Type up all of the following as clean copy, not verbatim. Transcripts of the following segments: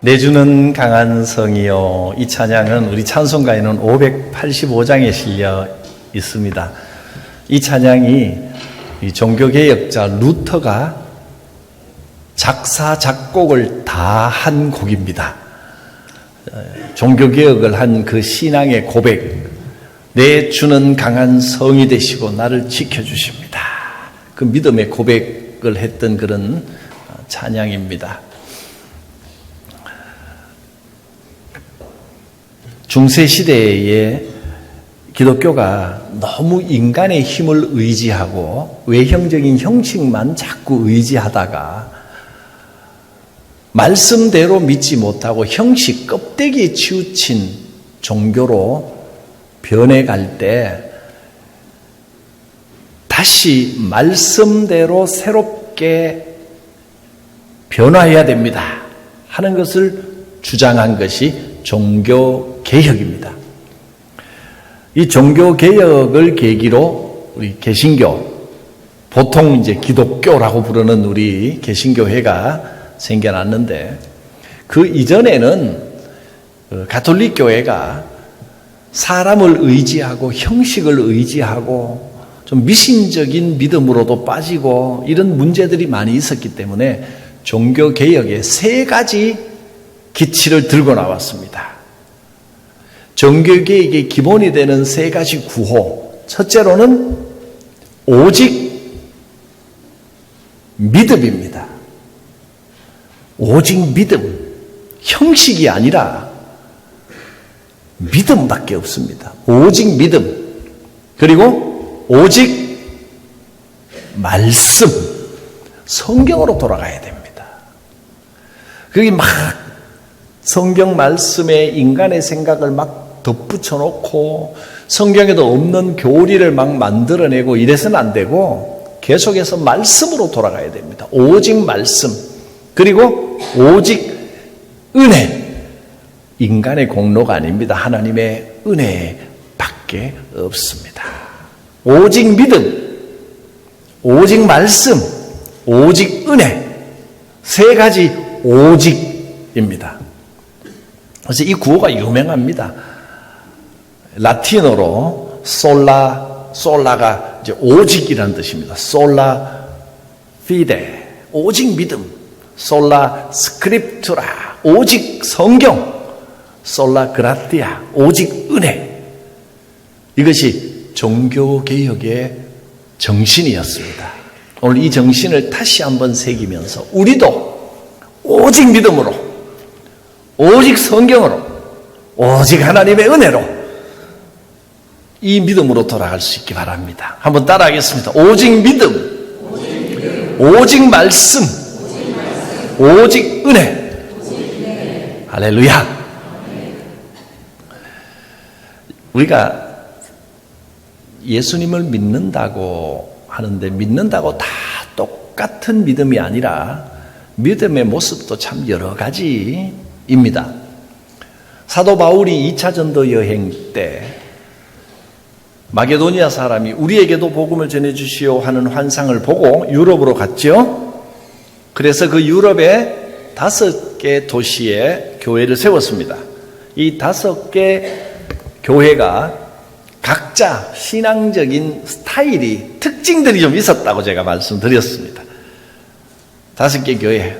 내주는 강한 성이요. 이 찬양은 우리 찬송가에는 585장에 실려 있습니다. 이 찬양이 종교개혁자 루터가 작사 작곡을 다 한 곡입니다. 종교개혁을 한 그 신앙의 고백, 내 주는 강한 성이 되시고 나를 지켜주십니다. 그 믿음의 고백을 했던 그런 찬양입니다. 중세시대에 기독교가 너무 인간의 힘을 의지하고 외형적인 형식만 자꾸 의지하다가 말씀대로 믿지 못하고 형식 껍데기에 치우친 종교로 변해갈 때 다시 말씀대로 새롭게 변화해야 됩니다 하는 것을 주장한 것이 종교개혁입니다. 이 종교개혁을 계기로 우리 개신교, 보통 이제 기독교라고 부르는 우리 개신교회가 생겨났는데, 그 이전에는 가톨릭 교회가 사람을 의지하고 형식을 의지하고 좀 미신적인 믿음으로도 빠지고 이런 문제들이 많이 있었기 때문에 종교개혁의 세 가지 기치를 들고 나왔습니다. 종교개혁의 기본이 되는 세 가지 구호. 첫째로는 오직 믿음입니다. 오직 믿음. 형식이 아니라 믿음밖에 없습니다. 오직 믿음. 그리고 오직 말씀. 성경으로 돌아가야 됩니다. 그게 막 성경 말씀에 인간의 생각을 막 덧붙여 놓고 성경에도 없는 교리를 막 만들어내고 이래서는 안 되고 계속해서 말씀으로 돌아가야 됩니다. 오직 말씀. 그리고 오직 은혜. 인간의 공로가 아닙니다. 하나님의 은혜밖에 없습니다. 오직 믿음, 오직 말씀, 오직 은혜. 세 가지 오직입니다. 그래서 이 구호가 유명합니다. 라틴어로 솔라가 이제 오직이라는 뜻입니다. 솔라 피데, 오직 믿음. 솔라 스크립투라, 오직 성경. 솔라 그라티아, 오직 은혜. 이것이 종교개혁의 정신이었습니다. 오늘 이 정신을 다시 한번 새기면서 우리도 오직 믿음으로, 오직 성경으로, 오직 하나님의 은혜로 이 믿음으로 돌아갈 수 있기 바랍니다. 한번 따라하겠습니다. 오직 믿음, 오직 말씀, 오직 은혜. 할렐루야. 우리가 예수님을 믿는다고 하는데 믿는다고 다 똑같은 믿음이 아니라 믿음의 모습도 참 여러 가지입니다. 사도 바울이 2차 전도 여행 때 마게도니아 사람이 우리에게도 복음을 전해주시오 하는 환상을 보고 유럽으로 갔죠. 그래서 그 유럽의 5개 도시에 교회를 세웠습니다. 이 5개 교회가 각자 신앙적인 스타일이, 특징들이 좀 있었다고 제가 말씀드렸습니다. 5개 교회.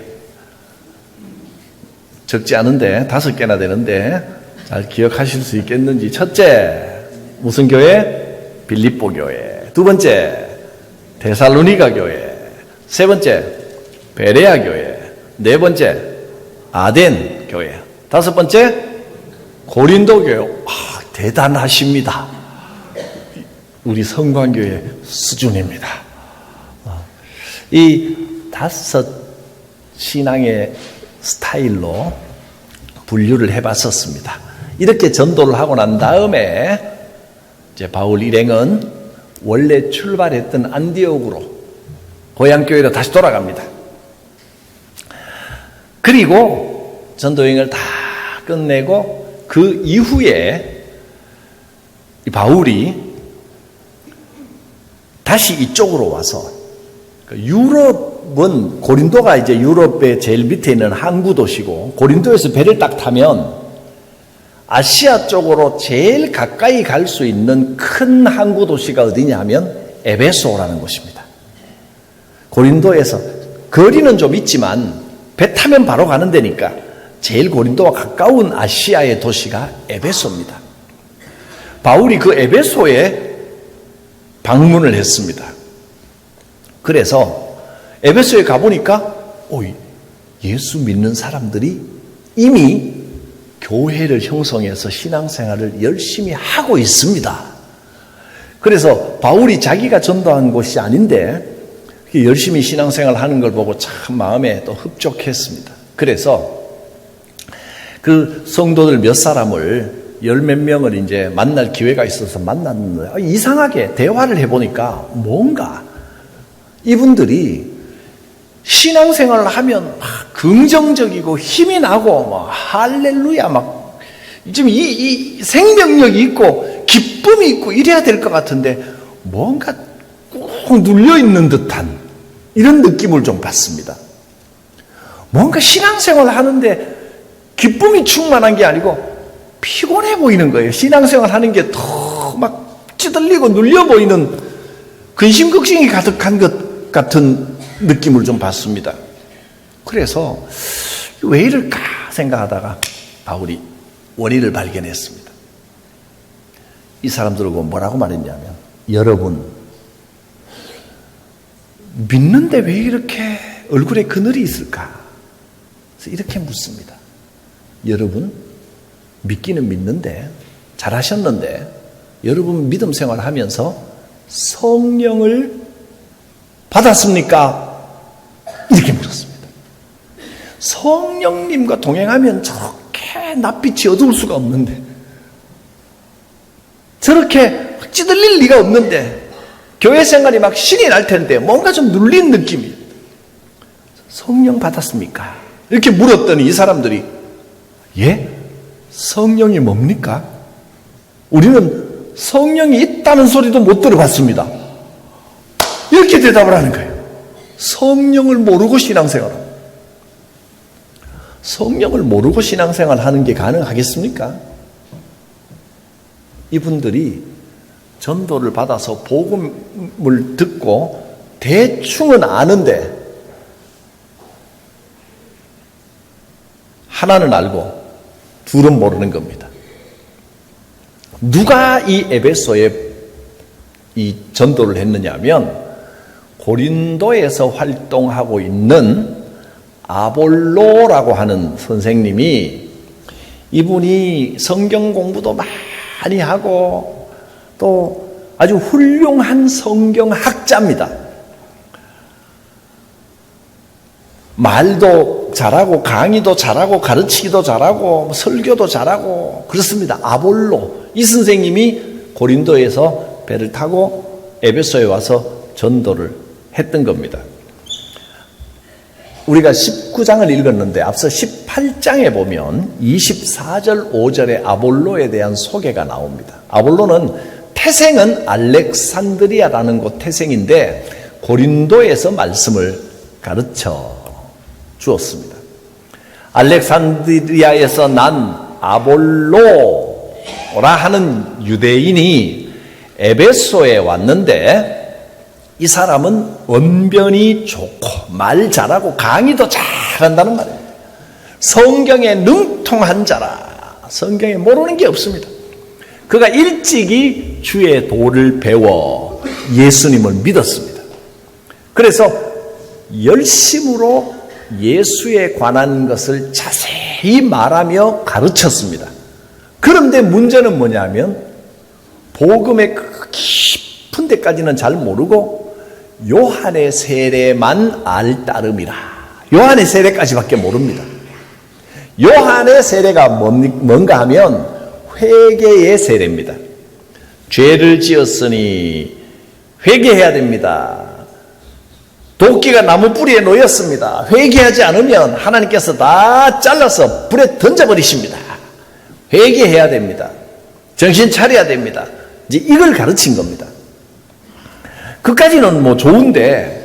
적지 않은데 5개나 되는데 잘 기억하실 수 있겠는지. 첫째, 무슨 교회? 빌립보 교회. 두 번째, 데살로니가 교회. 세 번째, 베레아 교회. 네 번째, 아덴 교회. 다섯 번째, 고린도 교회. 대단하십니다. 우리 성광교회 수준입니다. 이 5 신앙의 스타일로 분류를 해봤었습니다. 이렇게 전도를 하고 난 다음에 이제 바울 일행은 원래 출발했던 안디옥으로, 고향교회로 다시 돌아갑니다. 그리고 전도여행을 다 끝내고 그 이후에 바울이 다시 이쪽으로 와서 유럽 고린도가 이제 유럽의 제일 밑에 있는 항구 도시고, 고린도에서 배를 딱 타면 아시아 쪽으로 제일 가까이 갈 수 있는 큰 항구 도시가 어디냐 하면 에베소라는 곳입니다. 고린도에서 거리는 좀 있지만 배 타면 바로 가는 데니까 제일 고린도와 가까운 아시아의 도시가 에베소입니다. 바울이 그 에베소에 방문을 했습니다. 그래서 에베소에 가보니까 예수 믿는 사람들이 이미 교회를 형성해서 신앙생활을 열심히 하고 있습니다. 그래서 바울이 자기가 전도한 곳이 아닌데 열심히 신앙생활 하는 걸 보고 참 마음에 또 흡족했습니다. 그래서 그 성도들 몇 사람을 열 몇 명을 이제 만날 기회가 있어서 만났는데 이상하게 대화를 해보니까 뭔가 이분들이 신앙생활을 하면 막 긍정적이고 힘이 나고 막 할렐루야 막 좀 이 생명력이 있고 기쁨이 있고 이래야 될 것 같은데 뭔가 꾹 눌려 있는 듯한 이런 느낌을 좀 받습니다. 뭔가 신앙생활을 하는데 기쁨이 충만한 게 아니고 피곤해 보이는 거예요. 신앙생활 하는 게 더 막 찌들리고 눌려 보이는 근심걱정이 가득한 것 같은 느낌을 좀 받습니다. 그래서 왜 이럴까 생각하다가 바울이 원인을 발견했습니다. 이 사람들을 보고 뭐라고 말했냐면, 여러분 믿는데 왜 이렇게 얼굴에 그늘이 있을까? 그래서 이렇게 묻습니다. 여러분 믿기는 믿는데 잘하셨는데 여러분 믿음 생활하면서 성령을 받았습니까? 이렇게 물었습니다. 성령님과 동행하면 저렇게 낯빛이 어두울 수가 없는데, 저렇게 찌들릴 리가 없는데, 교회 생활이 막 신이 날 텐데 뭔가 좀 눌린 느낌이, 성령 받았습니까? 이렇게 물었더니 이 사람들이 예? 성령이 뭡니까? 우리는 성령이 있다는 소리도 못 들어봤습니다. 이렇게 대답을 하는 거예요. 성령을 모르고 신앙생활. 성령을 모르고 신앙생활 하는 게 가능하겠습니까? 이분들이 전도를 받아서 복음을 듣고 대충은 아는데 하나는 알고 둘은 모르는 겁니다. 누가 이 에베소에 이 전도를 했느냐 하면 고린도에서 활동하고 있는 아볼로라고 하는 선생님이, 이분이 성경 공부도 많이 하고 또 아주 훌륭한 성경학자입니다. 말도 잘하고 강의도 잘하고 가르치기도 잘하고 설교도 잘하고 그렇습니다. 아볼로, 이 선생님이 고린도에서 배를 타고 에베소에 와서 전도를 했던 겁니다. 우리가 19장을 읽었는데 앞서 18장에 보면 24절 5절에 아볼로에 대한 소개가 나옵니다. 아볼로는 태생은 알렉산드리아라는 곳 태생인데 고린도에서 말씀을 가르쳐 주었습니다. 알렉산드리아에서 난 아볼로라 하는 유대인이 에베소에 왔는데, 이 사람은 언변이 좋고 말 잘하고 강의도 잘한다는 말이에요. 성경에 능통한 자라. 성경에 모르는 게 없습니다. 그가 일찍이 주의 도를 배워 예수님을 믿었습니다. 그래서 열심으로 예수에 관한 것을 자세히 말하며 가르쳤습니다. 그런데 문제는 뭐냐면 복음의 깊은 데까지는 잘 모르고 요한의 세례만 알 따름이라. 요한의 세례까지밖에 모릅니다. 요한의 세례가 뭔가 하면 회개의 세례입니다. 죄를 지었으니 회개해야 됩니다. 도끼가 나무 뿌리에 놓였습니다. 회개하지 않으면 하나님께서 다 잘라서 불에 던져버리십니다. 회개해야 됩니다. 정신 차려야 됩니다. 이제 이걸 가르친 겁니다. 그까지는 뭐 좋은데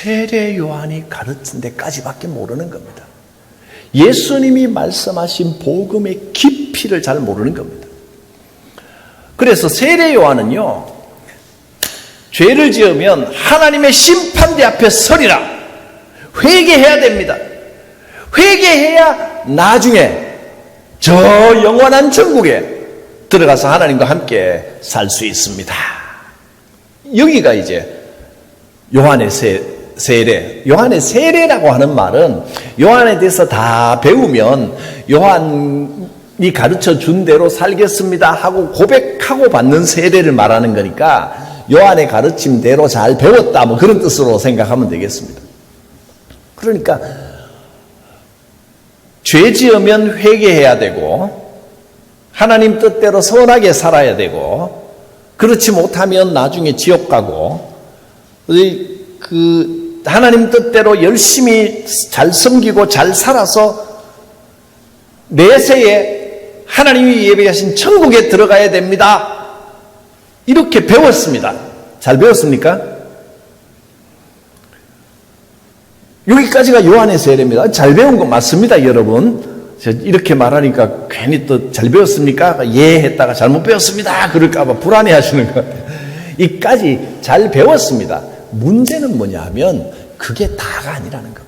세례 요한이 가르친 데까지밖에 모르는 겁니다. 예수님이 말씀하신 복음의 깊이를 잘 모르는 겁니다. 그래서 세례 요한은요, 죄를 지으면 하나님의 심판대 앞에 서리라. 회개해야 됩니다. 회개해야 나중에 저 영원한 천국에 들어가서 하나님과 함께 살 수 있습니다. 여기가 이제 요한의 세례. 요한의 세례라고 하는 말은 요한에 대해서 다 배우면 요한이 가르쳐 준 대로 살겠습니다 하고 고백하고 받는 세례를 말하는 거니까 요한의 가르침대로 잘 배웠다 뭐 그런 뜻으로 생각하면 되겠습니다. 그러니까 죄 지으면 회개해야 되고 하나님 뜻대로 선하게 살아야 되고 그렇지 못하면 나중에 지옥 가고 하나님 뜻대로 열심히 잘 섬기고 잘 살아서 내세에 하나님이 예배하신 천국에 들어가야 됩니다. 이렇게 배웠습니다. 잘 배웠습니까? 여기까지가 요한의 세례입니다. 잘 배운 거 맞습니다, 여러분. 이렇게 말하니까 괜히 또 잘 배웠습니까? 예 했다가 잘못 배웠습니다. 그럴까봐 불안해 하시는 거예요. 이까지 잘 배웠습니다. 문제는 뭐냐 하면 그게 다가 아니라는 겁니다.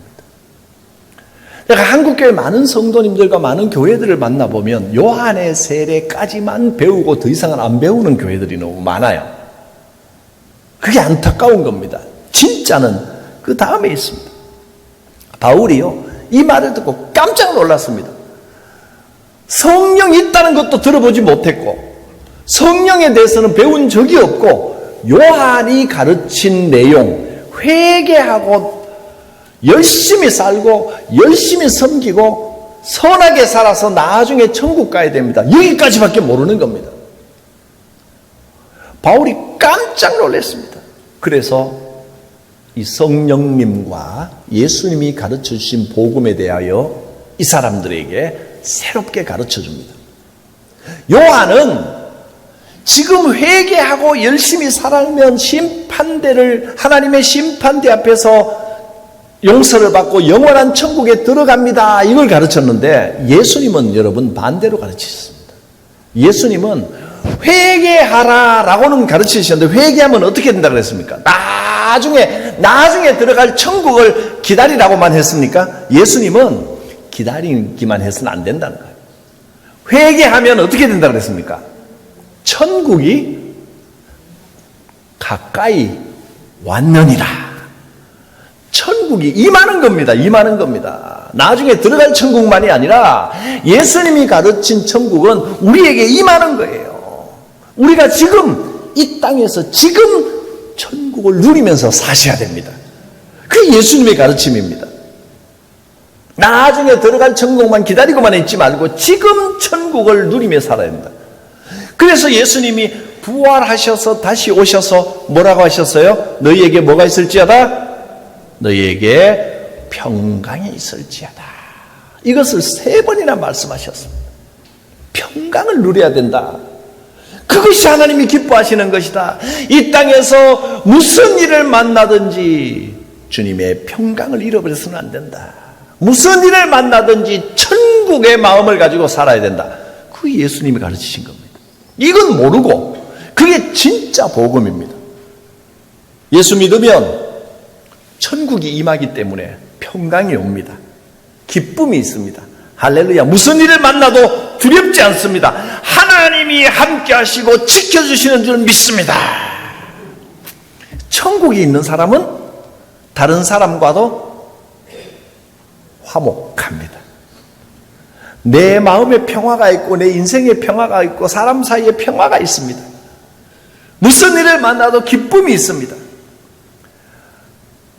제가 한국교회 많은 성도님들과 많은 교회들을 만나보면 요한의 세례까지만 배우고 더 이상은 안 배우는 교회들이 너무 많아요. 그게 안타까운 겁니다. 진짜는 그 다음에 있습니다. 바울이요, 이 말을 듣고 깜짝 놀랐습니다. 성령이 있다는 것도 들어보지 못했고 성령에 대해서는 배운 적이 없고 요한이 가르친 내용, 회개하고 열심히 살고 열심히 섬기고 선하게 살아서 나중에 천국 가야 됩니다. 여기까지밖에 모르는 겁니다. 바울이 깜짝 놀랐습니다. 그래서 이 성령님과 예수님이 가르쳐 주신 복음에 대하여 이 사람들에게 새롭게 가르쳐 줍니다. 요한은 지금 회개하고 열심히 살면 하나님의 심판대 앞에서 용서를 받고 영원한 천국에 들어갑니다. 이걸 가르쳤는데 예수님은 여러분 반대로 가르치셨습니다. 예수님은 회개하라라고는 가르치셨는데 회개하면 어떻게 된다 그랬습니까? 나중에 들어갈 천국을 기다리라고만 했습니까? 예수님은 기다리기만 해서는 안 된다는 거예요. 회개하면 어떻게 된다 그랬습니까? 천국이 가까이 왔느니라. 천국이 임하는 겁니다. 임하는 겁니다. 나중에 들어갈 천국만이 아니라 예수님이 가르친 천국은 우리에게 임하는 거예요. 우리가 지금 이 땅에서 지금 천국을 누리면서 사셔야 됩니다. 그게 예수님의 가르침입니다. 나중에 들어갈 천국만 기다리고만 있지 말고 지금 천국을 누리며 살아야 된다. 그래서 예수님이 부활하셔서 다시 오셔서 뭐라고 하셨어요? 너희에게 뭐가 있을지어다? 너희에게 평강이 있을지어다. 이것을 3번이나 말씀하셨습니다. 평강을 누려야 된다. 그것이 하나님이 기뻐하시는 것이다. 이 땅에서 무슨 일을 만나든지 주님의 평강을 잃어버려서는 안 된다. 무슨 일을 만나든지 천국의 마음을 가지고 살아야 된다. 그게 예수님이 가르치신 겁니다. 이건 모르고 그게 진짜 복음입니다. 예수 믿으면 천국이 임하기 때문에 평강이 옵니다. 기쁨이 있습니다. 할렐루야. 무슨 일을 만나도 두렵지 않습니다. 하나님이 함께 하시고 지켜주시는 줄 믿습니다. 천국에 있는 사람은 다른 사람과도 화목합니다. 내 마음에 평화가 있고 내 인생에 평화가 있고 사람 사이에 평화가 있습니다. 무슨 일을 만나도 기쁨이 있습니다.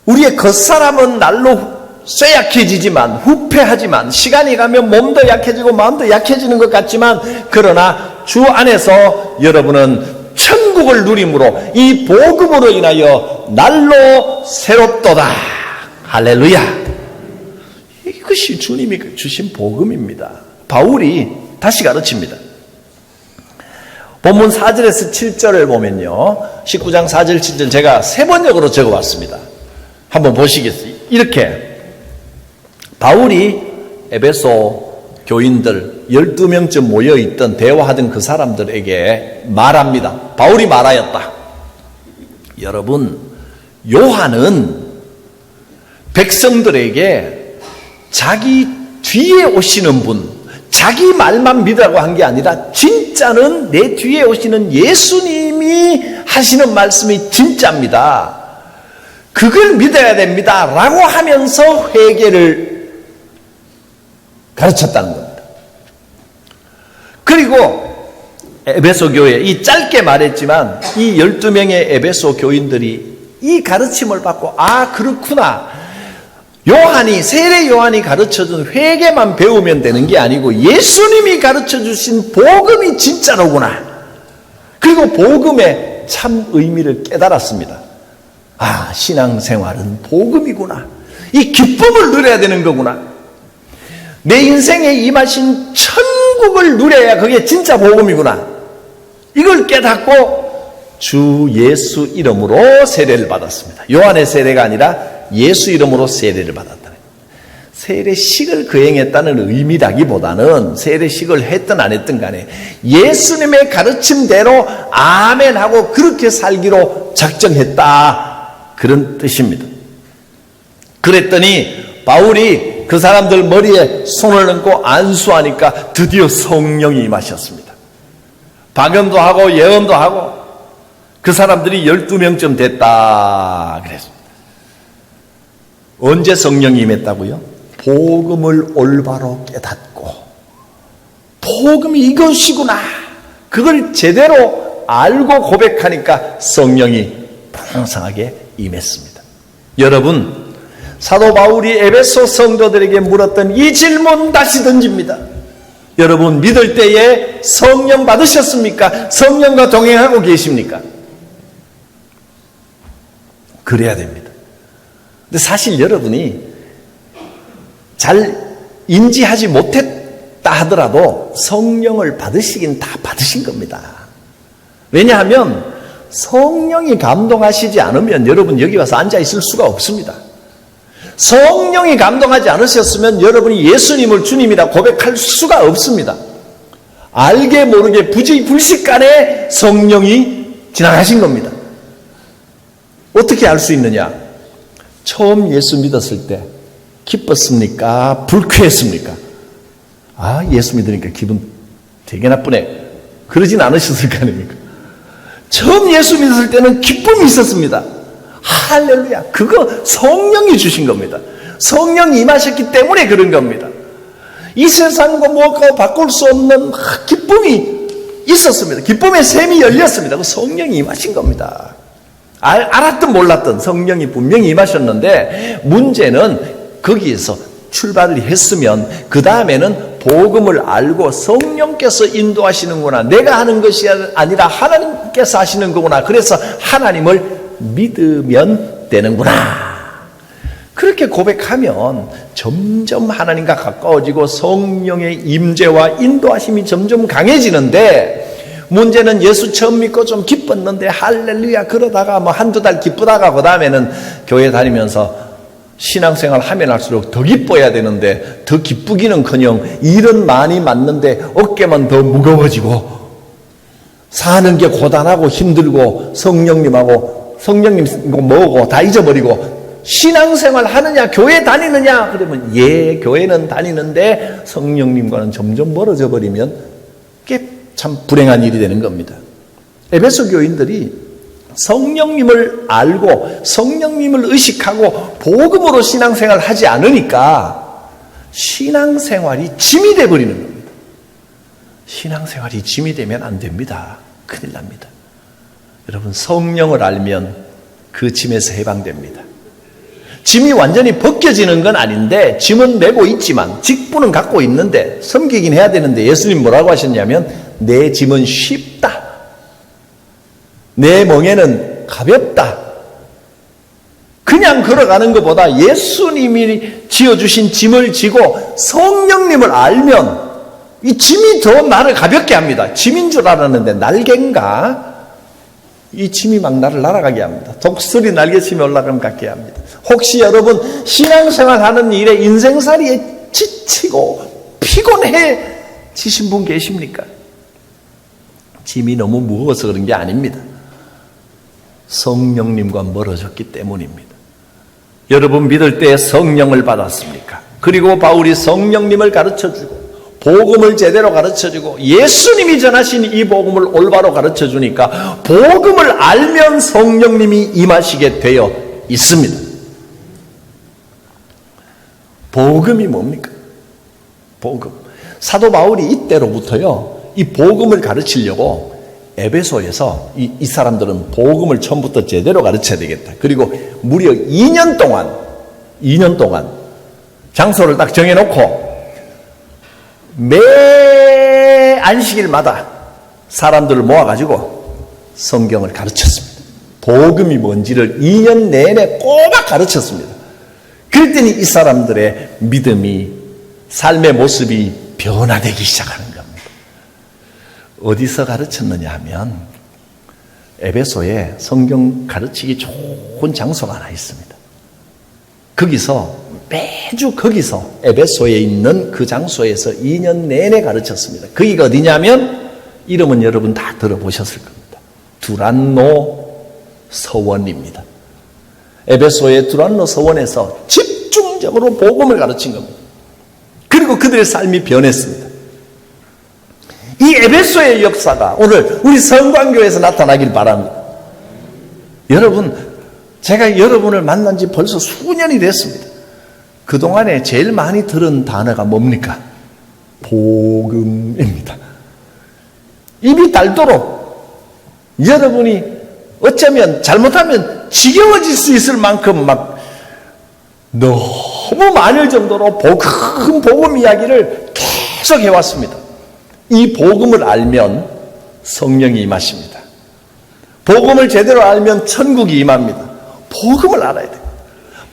우리의 겉사람은 날로 쇠약해지지만 후패하지만 시간이 가면 몸도 약해지고 마음도 약해지는 것 같지만 그러나 주 안에서 여러분은 천국을 누림으로 이 복음으로 인하여 날로 새롭도다. 할렐루야. 이것이 주님이 주신 복음입니다. 바울이 다시 가르칩니다. 본문 4절에서 7절을 보면요. 19장 4절 7절 제가 3번역으로 적어봤습니다. 한번 보시겠어요? 이렇게 바울이 에베소 교인들 12명쯤 모여있던 대화하던 그 사람들에게 말합니다. 바울이 말하였다. 여러분, 요한은 백성들에게 자기 뒤에 오시는 분, 자기 말만 믿으라고 한 게 아니라 진짜는 내 뒤에 오시는 예수님이 하시는 말씀이 진짜입니다. 그걸 믿어야 됩니다. 라고 하면서 회개를 가르쳤다는 겁니다. 그리고 에베소 교회, 이 짧게 말했지만 이 12명의 에베소 교인들이 이 가르침을 받고 그렇구나. 세례 요한이 가르쳐준 회개만 배우면 되는 게 아니고 예수님이 가르쳐주신 복음이 진짜로구나. 그리고 복음의 참 의미를 깨달았습니다. 신앙생활은 복음이구나. 이 기쁨을 누려야 되는 거구나. 내 인생에 임하신 천국을 누려야 그게 진짜 복음이구나. 이걸 깨닫고 주 예수 이름으로 세례를 받았습니다. 요한의 세례가 아니라 예수 이름으로 세례를 받았다. 세례식을 거행했다는 의미라기보다는 세례식을 했든 안 했든 간에 예수님의 가르침대로 아멘하고 그렇게 살기로 작정했다. 그런 뜻입니다. 그랬더니 바울이 그 사람들 머리에 손을 얹고 안수하니까 드디어 성령이 임하셨습니다. 방언도 하고 예언도 하고 그 사람들이 12명쯤 됐다 그랬습니다. 언제 성령이 임했다고요? 복음을 올바로 깨닫고 복음이 이것이구나. 그걸 제대로 알고 고백하니까 성령이 풍성하게 임했습니다. 여러분, 사도 바울이 에베소 성도들에게 물었던 이 질문 다시 던집니다. 여러분, 믿을 때에 성령 받으셨습니까? 성령과 동행하고 계십니까? 그래야 됩니다. 근데 사실 여러분이 잘 인지하지 못했다 하더라도 성령을 받으시긴 다 받으신 겁니다. 왜냐하면 성령이 감동하시지 않으면 여러분 여기 와서 앉아 있을 수가 없습니다. 성령이 감동하지 않으셨으면 여러분이 예수님을 주님이라 고백할 수가 없습니다. 알게 모르게 불식간에 성령이 지나가신 겁니다. 어떻게 알 수 있느냐? 처음 예수 믿었을 때 기뻤습니까? 불쾌했습니까? 예수 믿으니까 기분 되게 나쁘네. 그러진 않으셨을 거 아닙니까? 처음 예수 믿었을 때는 기쁨이 있었습니다. 할렐루야. 그거 성령이 주신 겁니다. 성령이 임하셨기 때문에 그런 겁니다. 이 세상과 무엇과 바꿀 수 없는 기쁨이 있었습니다. 기쁨의 샘이 열렸습니다. 그 성령이 임하신 겁니다. 알았든 몰랐든 성령이 분명히 임하셨는데 문제는 거기에서 출발을 했으면 그 다음에는 복음을 알고 성령께서 인도하시는구나. 내가 하는 것이 아니라 하나님께서 하시는 거구나. 그래서 하나님을 믿으면 되는구나. 그렇게 고백하면 점점 하나님과 가까워지고 성령의 임재와 인도하심이 점점 강해지는데 문제는 예수 처음 믿고 좀 기뻤는데 할렐루야 그러다가 한두 달 기쁘다가 그 다음에는 교회 다니면서 신앙생활 하면 할수록 더 기뻐야 되는데 더 기쁘기는커녕 일은 많이 맞는데 어깨만 더 무거워지고 사는 게 고단하고 힘들고 성령님 뭐고 다 잊어버리고 신앙생활 하느냐 교회 다니느냐 그러면 교회는 다니는데 성령님과는 점점 멀어져 버리면 그게 참 불행한 일이 되는 겁니다. 에베소 교인들이 성령님을 알고 성령님을 의식하고 복음으로 신앙생활을 하지 않으니까 신앙생활이 짐이 되어버리는 겁니다. 신앙생활이 짐이 되면 안 됩니다. 큰일 납니다. 여러분, 성령을 알면 그 짐에서 해방됩니다. 짐이 완전히 벗겨지는 건 아닌데 짐은 메고 있지만 직분은 갖고 있는데 섬기긴 해야 되는데 예수님 뭐라고 하셨냐면 내 짐은 쉽다. 내 멍에는 가볍다. 그냥 걸어가는 것보다 예수님이 지어주신 짐을 지고 성령님을 알면 이 짐이 더 나를 가볍게 합니다. 짐인 줄 알았는데 날개인가? 이 침이 막 나를 날아가게 합니다. 독수리 날개침이 올라가면 같게 합니다. 혹시 여러분 신앙생활하는 일에 인생살이에 지치고 피곤해지신 분 계십니까? 짐이 너무 무거워서 그런 게 아닙니다. 성령님과 멀어졌기 때문입니다. 여러분 믿을 때 성령을 받았습니까? 그리고 바울이 성령님을 가르쳐주고 복음을 제대로 가르쳐주고 예수님이 전하신 이 복음을 올바로 가르쳐주니까 복음을 알면 성령님이 임하시게 되어 있습니다. 복음이 뭡니까? 복음. 사도 바울이 이때로부터요, 이 복음을 가르치려고 에베소에서 이 사람들은 복음을 처음부터 제대로 가르쳐야 되겠다. 그리고 무려 2년 동안 장소를 딱 정해놓고 매 안식일마다 사람들을 모아가지고 성경을 가르쳤습니다. 복음이 뭔지를 2년 내내 꼬박 가르쳤습니다. 그랬더니 이 사람들의 믿음이, 삶의 모습이 변화되기 시작하는 겁니다. 어디서 가르쳤느냐 하면 에베소에 성경 가르치기 좋은 장소가 하나 있습니다. 매주 거기서 에베소에 있는 그 장소에서 2년 내내 가르쳤습니다. 거기가 어디냐면 이름은 여러분 다 들어보셨을 겁니다. 두란노 서원입니다. 에베소의 두란노 서원에서 집중적으로 복음을 가르친 겁니다. 그리고 그들의 삶이 변했습니다. 이 에베소의 역사가 오늘 우리 성광교회에서 나타나길 바랍니다. 여러분, 제가 여러분을 만난 지 벌써 수년이 됐습니다. 그동안에 제일 많이 들은 단어가 뭡니까? 복음입니다. 입이 닳도록 여러분이 어쩌면 잘못하면 지겨워질 수 있을 만큼 막 너무 많을 정도로 복음 이야기를 계속 해왔습니다. 이 복음을 알면 성령이 임하십니다. 복음을 제대로 알면 천국이 임합니다. 복음을 알아야 돼요.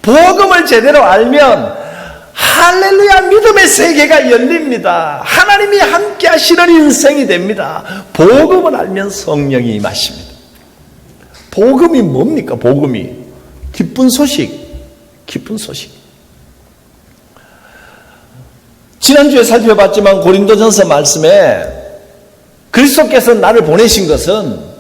복음을 제대로 알면 할렐루야 믿음의 세계가 열립니다. 하나님이 함께 하시는 인생이 됩니다. 복음을 알면 성령이 임하십니다. 복음이 뭡니까? 복음이 기쁜 소식. 지난주에 살펴봤지만 고린도전서 말씀에 그리스도께서 나를 보내신 것은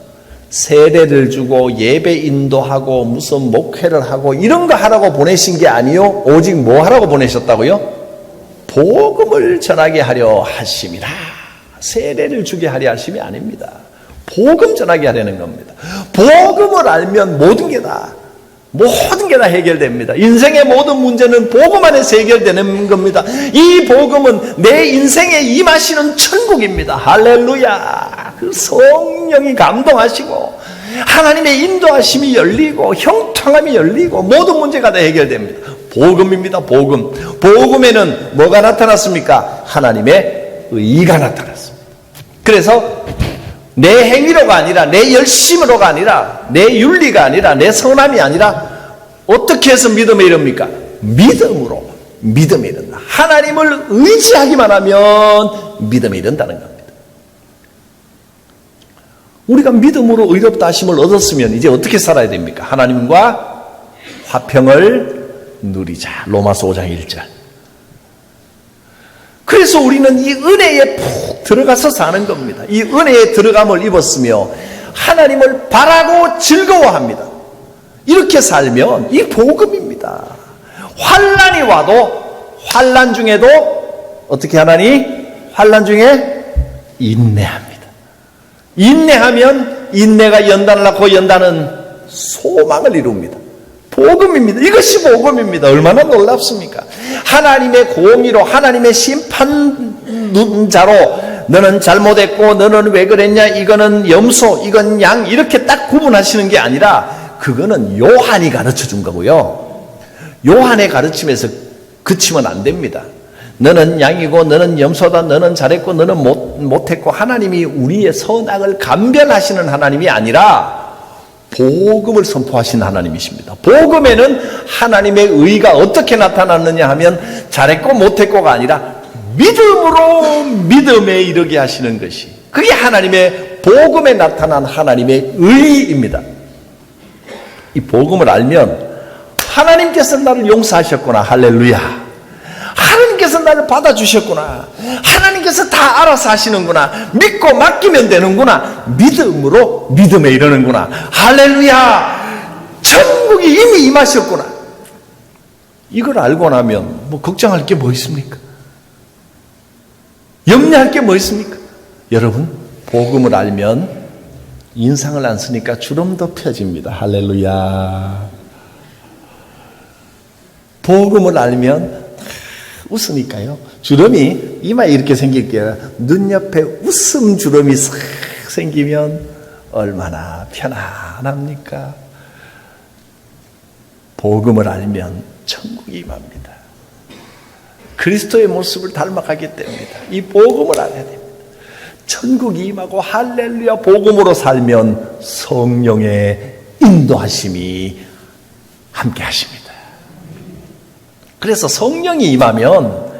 세례를 주고 예배 인도하고 무슨 목회를 하고 이런 거 하라고 보내신 게 아니요, 오직 뭐 하라고 보내셨다고요? 복음을 전하게 하려 하심이라. 세례를 주게 하려 하심이 아닙니다. 복음 전하게 하려는 겁니다. 복음을 알면 모든 게 다 해결됩니다. 인생의 모든 문제는 복음 안에서 해결되는 겁니다. 이 복음은 내 인생에 임하시는 천국입니다. 할렐루야. 그 성령이 감동하시고 하나님의 인도하심이 열리고 형통함이 열리고 모든 문제가 다 해결됩니다. 복음입니다. 복음에는 뭐가 나타났습니까? 하나님의 의가 나타났습니다. 그래서 내 행위로가 아니라, 내 열심으로가 아니라, 내 윤리가 아니라, 내 선함이 아니라 어떻게 해서 믿음에 이릅니까? 믿음으로 믿음에 이른다. 하나님을 의지하기만 하면 믿음에 이른다는 겁니다. 우리가 믿음으로 의롭다 하심을 얻었으면 이제 어떻게 살아야 됩니까? 하나님과 화평을 누리자. 로마서 5장 1절. 그래서 우리는 이 은혜에 푹 들어가서 사는 겁니다. 이 은혜에 들어감을 입었으며 하나님을 바라고 즐거워합니다. 이렇게 살면 이 복음입니다. 환난이 와도 환난 중에도 어떻게 하나니? 환난 중에 인내합니다. 인내하면 인내가 연단을 낳고 연단은 소망을 이룹니다. 복음입니다. 이것이 복음입니다. 얼마나 놀랍습니까? 하나님의 공의로, 하나님의 심판자로 너는 잘못했고 너는 왜 그랬냐, 이거는 염소, 이건 양, 이렇게 딱 구분하시는 게 아니라 그거는 요한이 가르쳐 준 거고요. 요한의 가르침에서 그치면 안 됩니다. 너는 양이고 너는 염소다, 너는 잘했고 너는 못했고, 하나님이 우리의 선악을 감별하시는 하나님이 아니라 복음을 선포하신 하나님이십니다. 복음에는 하나님의 의가 어떻게 나타났느냐 하면 잘했고 못했고가 아니라 믿음으로 믿음에 이르게 하시는 것이, 그게 하나님의 복음에 나타난 하나님의 의입니다. 이 복음을 알면 하나님께서 나를 용서하셨구나. 할렐루야. 하나님께서 나를 받아주셨구나. 하나님께서 다 알아서 하시는구나. 믿고 맡기면 되는구나. 믿음으로 믿음에 이르는구나. 할렐루야. 천국이 이미 임하셨구나. 이걸 알고 나면 뭐 걱정할 게 뭐 있습니까? 염려할 게 뭐 있습니까? 여러분, 복음을 알면 인상을 안 쓰니까 주름도 펴집니다. 할렐루야. 복음을 알면 웃으니까요, 주름이 이마에 이렇게 생길게요. 눈 옆에 웃음 주름이 싹 생기면 얼마나 편안합니까? 복음을 알면 천국이 임합니다. 그리스도의 모습을 닮아가게 됩니다. 이 복음을 알아야 됩니다. 천국이 임하고 할렐루야 복음으로 살면 성령의 인도하심이 함께 하십니다. 그래서 성령이 임하면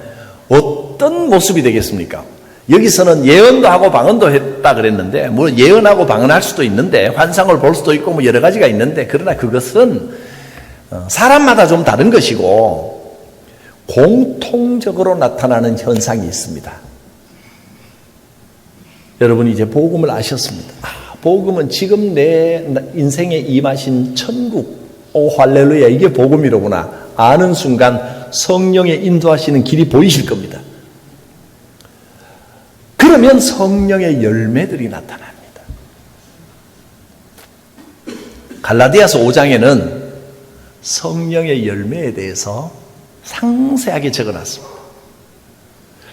어떤 모습이 되겠습니까? 여기서는 예언도 하고 방언도 했다 그랬는데, 물론 예언하고 방언할 수도 있는데, 환상을 볼 수도 있고 뭐 여러 가지가 있는데, 그러나 그것은 사람마다 좀 다른 것이고 공통적으로 나타나는 현상이 있습니다. 여러분, 이제 복음을 아셨습니다. 복음은 지금 내 인생에 임하신 천국, 오 할렐루야, 이게 복음이로구나 아는 순간 성령의 인도하시는 길이 보이실 겁니다. 그러면 성령의 열매들이 나타납니다. 갈라디아서 5장에는 성령의 열매에 대해서 상세하게 적어놨습니다.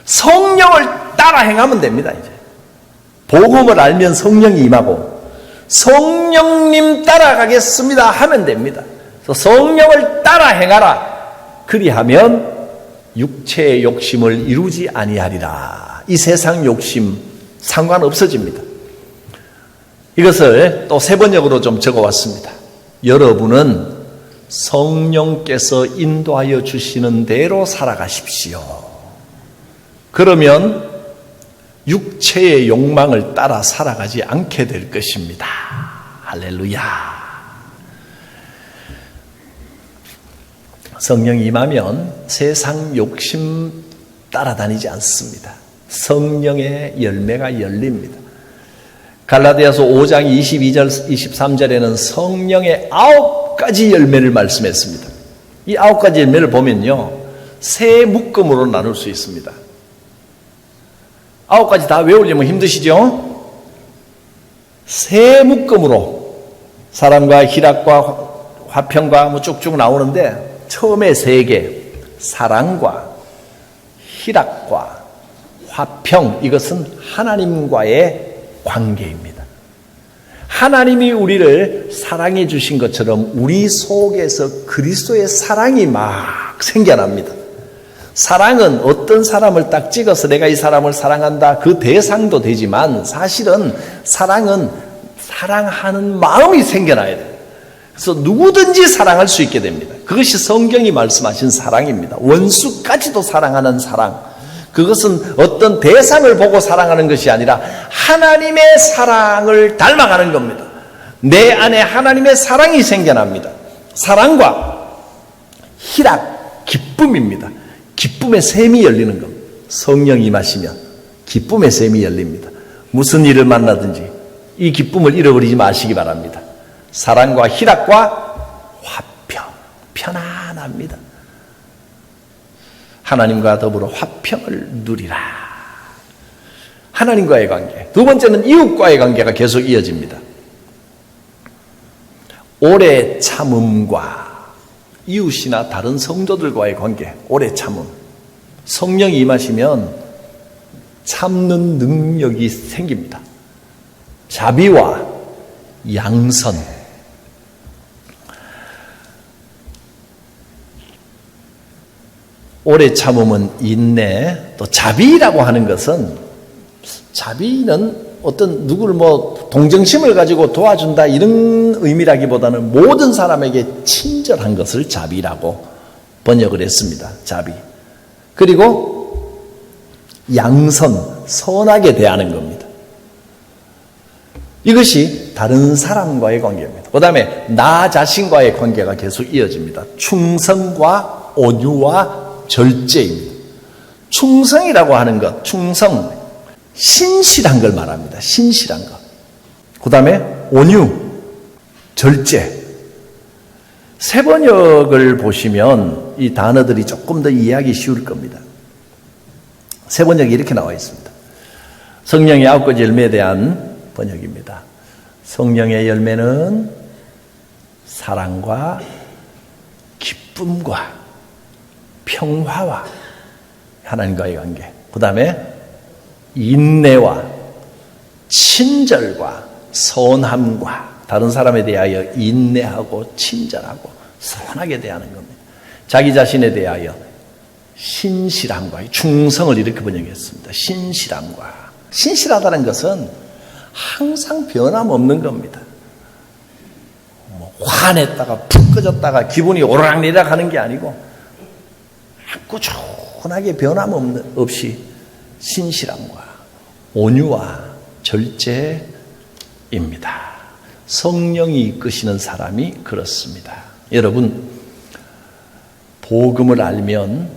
성령을 따라 행하면 됩니다. 이제 복음을 알면 성령이 임하고 성령님 따라가겠습니다 하면 됩니다. 그래서 성령을 따라 행하라. 그리하면 육체의 욕심을 이루지 아니하리라. 이 세상 욕심 상관없어집니다. 이것을 또 세 번역으로 좀 적어왔습니다. 여러분은 성령께서 인도하여 주시는 대로 살아가십시오. 그러면 육체의 욕망을 따라 살아가지 않게 될 것입니다. 할렐루야. 성령이 임하면 세상 욕심 따라다니지 않습니다. 성령의 열매가 열립니다. 갈라디아서 5장 22절 23절에는 성령의 9가지 열매를 말씀했습니다. 이 9가지 열매를 보면요, 세 묶음으로 나눌 수 있습니다. 9가지 다 외우려면 힘드시죠? 세 묶음으로 사랑과 희락과 화평과 뭐 쭉쭉 나오는데, 처음에 3개, 사랑과 희락과 화평, 이것은 하나님과의 관계입니다. 하나님이 우리를 사랑해 주신 것처럼 우리 속에서 그리스도의 사랑이 막 생겨납니다. 사랑은 어떤 사람을 딱 찍어서 내가 이 사람을 사랑한다, 그 대상도 되지만, 사실은 사랑은 사랑하는 마음이 생겨나야 돼요. 그래서 누구든지 사랑할 수 있게 됩니다. 그것이 성경이 말씀하신 사랑입니다. 원수까지도 사랑하는 사랑. 그것은 어떤 대상을 보고 사랑하는 것이 아니라 하나님의 사랑을 닮아가는 겁니다. 내 안에 하나님의 사랑이 생겨납니다. 사랑과 희락, 기쁨입니다. 기쁨의 샘이 열리는 겁니다. 성령이 임하시면 기쁨의 샘이 열립니다. 무슨 일을 만나든지 이 기쁨을 잃어버리지 마시기 바랍니다. 사랑과 희락과 화평, 편안합니다. 하나님과 더불어 화평을 누리라. 하나님과의 관계. 두 번째는 이웃과의 관계가 계속 이어집니다. 오래 참음과 이웃이나 다른 성도들과의 관계, 오래 참음. 성령이 임하시면 참는 능력이 생깁니다. 자비와 양선. 오래 참음은 인내, 또 자비라고 하는 것은, 자비는 어떤 누구를 뭐 동정심을 가지고 도와준다 이런 의미라기보다는 모든 사람에게 친절한 것을 자비라고 번역을 했습니다. 자비. 그리고 양선, 선하게 대하는 겁니다. 이것이 다른 사람과의 관계입니다. 그 다음에 나 자신과의 관계가 계속 이어집니다. 충성과 온유와 절제입니다. 충성이라고 하는 것, 충성, 신실한 걸 말합니다. 신실한 것. 그 다음에 온유, 절제. 세번역을 보시면 이 단어들이 조금 더 이해하기 쉬울 겁니다. 세번역이 이렇게 나와 있습니다. 성령의 9가지 열매에 대한 번역입니다. 성령의 열매는 사랑과 기쁨과 평화와 하나님과의 관계, 그 다음에 인내와 친절과 선함과 다른 사람에 대하여 인내하고 친절하고 선하게 대하는 겁니다. 자기 자신에 대하여 신실함과 충성을 이렇게 번역했습니다. 신실함과. 신실하다는 것은 항상 변함없는 겁니다. 화냈다가 푹 꺼졌다가 기분이 오르락내리락 하는 게 아니고 꾸준하게 변함없이 신실함과 온유와 절제입니다. 성령이 이끄시는 사람이 그렇습니다. 여러분, 복음을 알면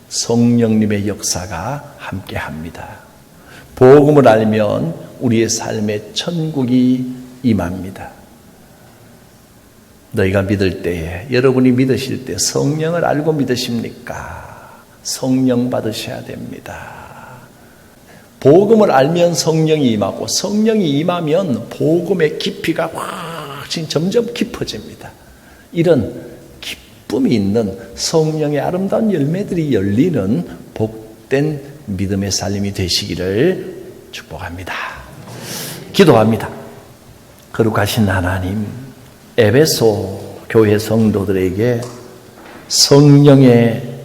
성령님의 역사가 함께합니다. 복음을 알면 우리의 삶에 천국이 임합니다. 너희가 믿을 때에, 여러분이 믿으실 때 성령을 알고 믿으십니까? 성령 받으셔야 됩니다. 복음을 알면 성령이 임하고 성령이 임하면 복음의 깊이가 훨씬 점점 깊어집니다. 이런 기쁨이 있는 성령의 아름다운 열매들이 열리는 복된 믿음의 삶이 되시기를 축복합니다. 기도합니다. 거룩하신 하나님, 에베소 교회 성도들에게 성령의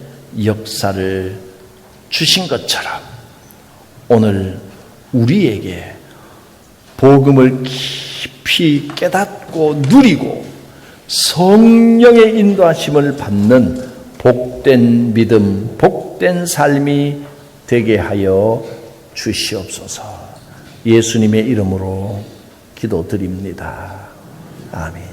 역사를 주신 것처럼 오늘 우리에게 복음을 깊이 깨닫고 누리고 성령의 인도하심을 받는 복된 믿음, 복된 삶이 되게 하여 주시옵소서. 예수님의 이름으로 기도드립니다. 아멘.